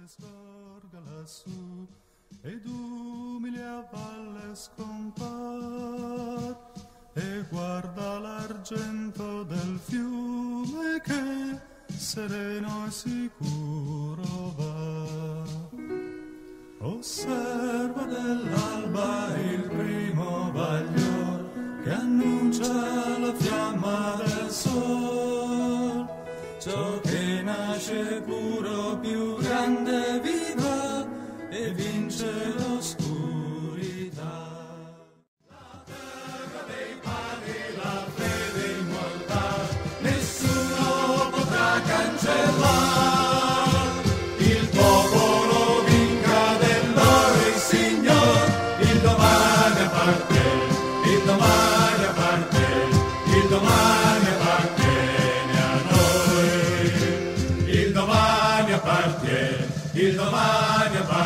Sorga lassù ed umili a valle scompar e guarda l'argento del fiume che sereno e sicuro va. Osserva dell'alba il primo baglior che annuncia la fiamma del sol, ciò che nasce puro più grande e viva e vince l'oscurità. La terra dei padri, la fede immortale, nessuno potrà cancellare. Il popolo vinca dell'oro il Signor, il domani appartiene, il domani appartiene, il domani appartiene a noi. Il domani appartiene, il domani appartiene.